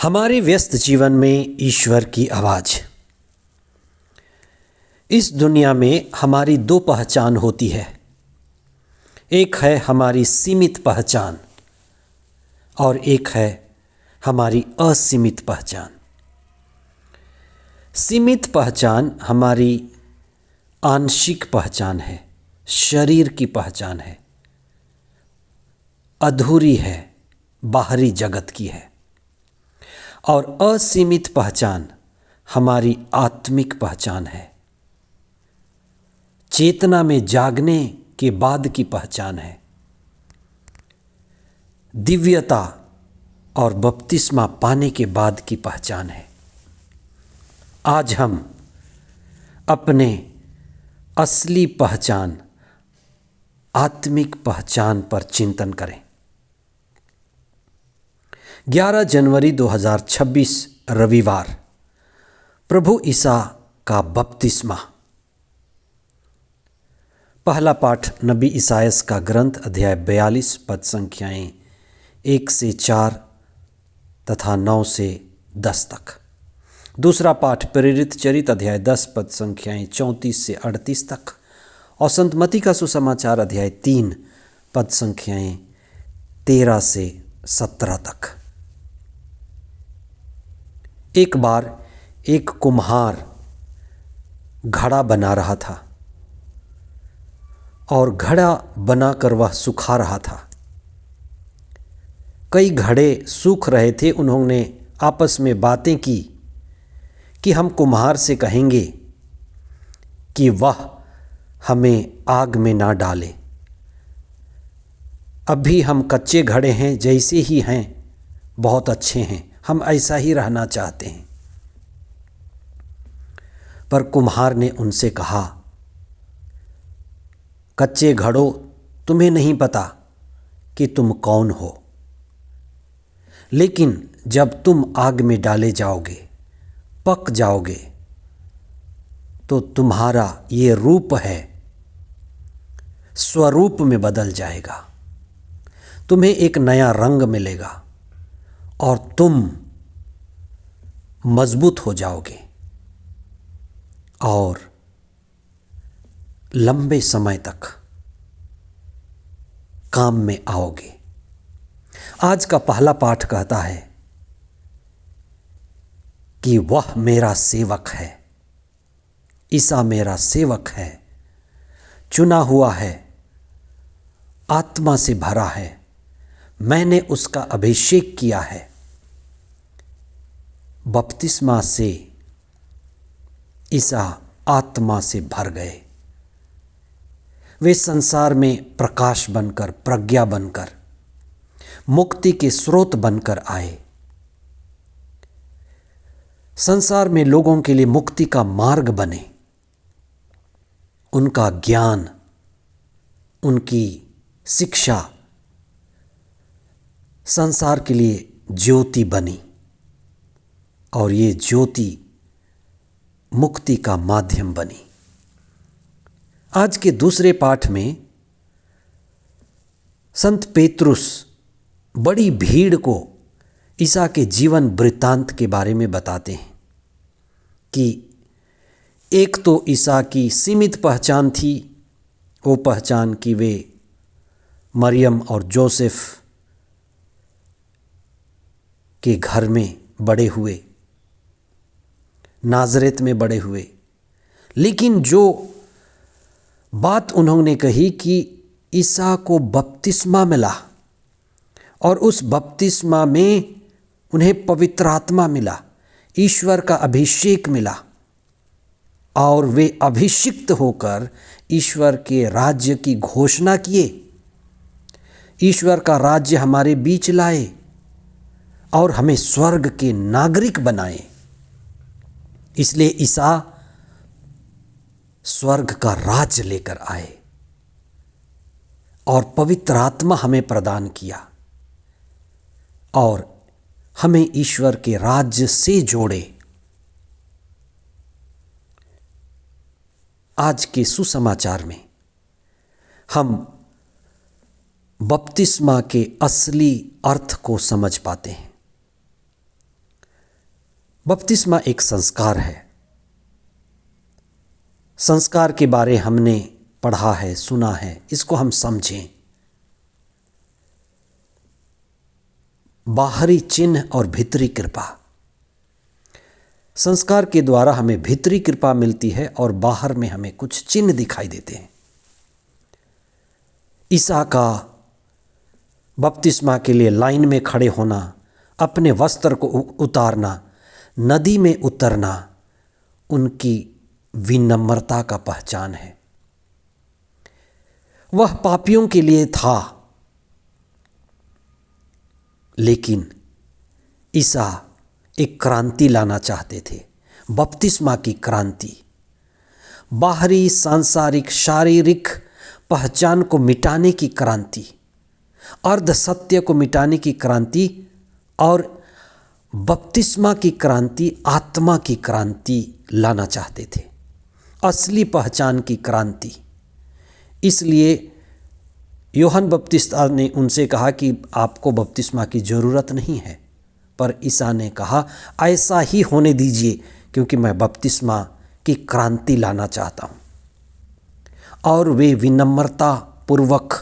हमारे व्यस्त जीवन में ईश्वर की आवाज़। इस दुनिया में हमारी दो पहचान होती है। एक है हमारी सीमित पहचान और एक है हमारी असीमित पहचान। सीमित पहचान हमारी आंशिक पहचान है, शरीर की पहचान है, अधूरी है, बाहरी जगत की है। और असीमित पहचान हमारी आत्मिक पहचान है, चेतना में जागने के बाद की पहचान है, दिव्यता और बपतिस्मा पाने के बाद की पहचान है। आज हम अपने असली पहचान, आत्मिक पहचान पर चिंतन करें। 11 जनवरी 2026 रविवार, प्रभु ईसा का बपतिस्मा। पहला पाठ नबी ईसायास का ग्रंथ अध्याय 42 पद संख्याएं 1 से 4 तथा 9 से 10 तक। दूसरा पाठ प्रेरित चरित अध्याय 10 पद संख्याएं 34 से 38 तक और संत मत्ती का सुसमाचार अध्याय 3 पद संख्याएं 13 से 17 तक। एक बार एक कुम्हार घड़ा बना रहा था और घड़ा बनाकर वह सुखा रहा था। कई घड़े सूख रहे थे। उन्होंने आपस में बातें की कि हम कुम्हार से कहेंगे कि वह हमें आग में ना डाले। अभी हम कच्चे घड़े हैं, जैसे ही हैं बहुत अच्छे हैं, हम ऐसा ही रहना चाहते हैं। पर कुम्हार ने उनसे कहा, कच्चे घड़ों, तुम्हें नहीं पता कि तुम कौन हो, लेकिन जब तुम आग में डाले जाओगे, पक जाओगे, तो तुम्हारा ये रूप है स्वरूप में बदल जाएगा। तुम्हें एक नया रंग मिलेगा और तुम मजबूत हो जाओगे और लंबे समय तक काम में आओगे। आज का पहला पाठ कहता है कि वह मेरा सेवक है, ईसा मेरा सेवक है, चुना हुआ है, आत्मा से भरा है, मैंने उसका अभिषेक किया है। बपतिस्मा से ईसा आत्मा से भर गए। वे संसार में प्रकाश बनकर, प्रज्ञा बनकर, मुक्ति के स्रोत बनकर आए। संसार में लोगों के लिए मुक्ति का मार्ग बने। उनका ज्ञान, उनकी शिक्षा संसार के लिए ज्योति बनी और ये ज्योति मुक्ति का माध्यम बनी। आज के दूसरे पाठ में संत पेतरुस बड़ी भीड़ को ईसा के जीवन वृत्तांत के बारे में बताते हैं कि एक तो ईसा की सीमित पहचान थी, वो पहचान कि वे मरियम और जोसेफ के घर में बड़े हुए, नाज़रेत में बड़े हुए। लेकिन जो बात उन्होंने कही कि ईसा को बपतिस्मा मिला और उस बपतिस्मा में उन्हें पवित्र आत्मा मिला, ईश्वर का अभिषेक मिला और वे अभिषिक्त होकर ईश्वर के राज्य की घोषणा किए, ईश्वर का राज्य हमारे बीच लाए और हमें स्वर्ग के नागरिक बनाए। इसलिए ईसा स्वर्ग का राज्य लेकर आए और पवित्र आत्मा हमें प्रदान किया और हमें ईश्वर के राज्य से जोड़े। आज के सुसमाचार में हम बपतिस्मा के असली अर्थ को समझ पाते हैं। बपतिस्मा एक संस्कार है। संस्कार के बारे हमने पढ़ा है, सुना है, इसको हम समझें। बाहरी चिन्ह और भीतरी कृपा। संस्कार के द्वारा हमें भीतरी कृपा मिलती है और बाहर में हमें कुछ चिन्ह दिखाई देते हैं। ईसा का बपतिस्मा के लिए लाइन में खड़े होना, अपने वस्त्र को उतारना, नदी में उतरना उनकी विनम्रता का पहचान है। वह पापियों के लिए था, लेकिन ईसा एक क्रांति लाना चाहते थे, बपतिस्मा की क्रांति। बाहरी सांसारिक शारीरिक पहचान को मिटाने की क्रांति, अर्ध सत्य को मिटाने की क्रांति और बपतिस्मा की क्रांति, आत्मा की क्रांति लाना चाहते थे, असली पहचान की क्रांति। इसलिए यूहन्ना बपतिस्ता ने उनसे कहा कि आपको बपतिस्मा की ज़रूरत नहीं है, पर ईसा ने कहा ऐसा ही होने दीजिए, क्योंकि मैं बपतिस्मा की क्रांति लाना चाहता हूँ। और वे विनम्रता पूर्वक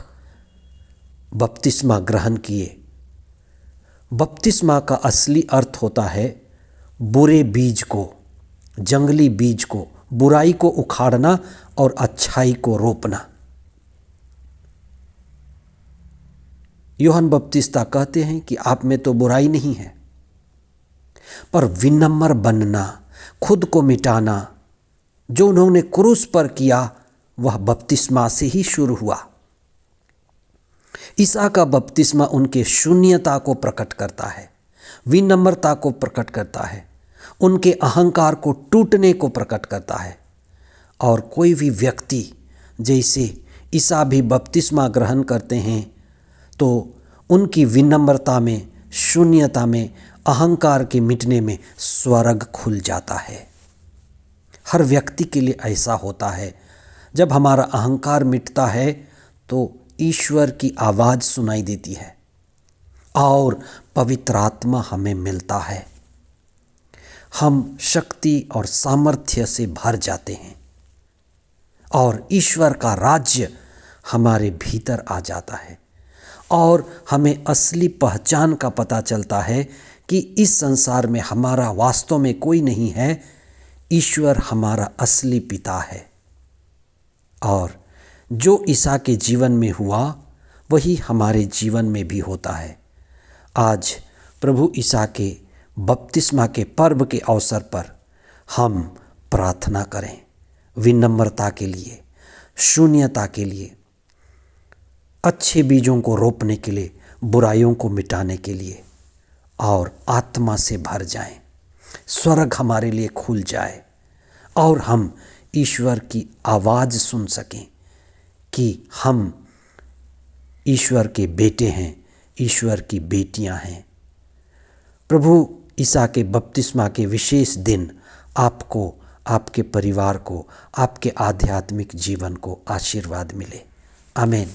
बपतिस्मा ग्रहण किए। बपतिस्मा का असली अर्थ होता है बुरे बीज को, जंगली बीज को, बुराई को उखाड़ना और अच्छाई को रोपना। यूहन्ना बपतिस्ता कहते हैं कि आप में तो बुराई नहीं है, पर विनम्र बनना, खुद को मिटाना, जो उन्होंने क्रूस पर किया वह बपतिस्मा से ही शुरू हुआ। ईसा का बपतिस्मा उनके शून्यता को प्रकट करता है, विनम्रता को प्रकट करता है, उनके अहंकार को टूटने को प्रकट करता है। और कोई भी व्यक्ति जैसे ईसा भी बपतिस्मा ग्रहण करते हैं तो उनकी विनम्रता में, शून्यता में, अहंकार के मिटने में स्वर्ग खुल जाता है। हर व्यक्ति के लिए ऐसा होता है। जब हमारा अहंकार मिटता है तो ईश्वर की आवाज़ सुनाई देती है और पवित्र आत्मा हमें मिलता है। हम शक्ति और सामर्थ्य से भर जाते हैं और ईश्वर का राज्य हमारे भीतर आ जाता है और हमें असली पहचान का पता चलता है कि इस संसार में हमारा वास्तव में कोई नहीं है, ईश्वर हमारा असली पिता है। और जो ईसा के जीवन में हुआ वही हमारे जीवन में भी होता है। आज प्रभु ईसा के बपतिस्मा के पर्व के अवसर पर हम प्रार्थना करें, विनम्रता के लिए, शून्यता के लिए, अच्छे बीजों को रोपने के लिए, बुराइयों को मिटाने के लिए, और आत्मा से भर जाएं, स्वर्ग हमारे लिए खुल जाए और हम ईश्वर की आवाज़ सुन सकें कि हम ईश्वर के बेटे हैं, ईश्वर की बेटियां हैं। प्रभु ईसा के बपतिस्मा के विशेष दिन आपको, आपके परिवार को, आपके आध्यात्मिक जीवन को आशीर्वाद मिले। आमीन।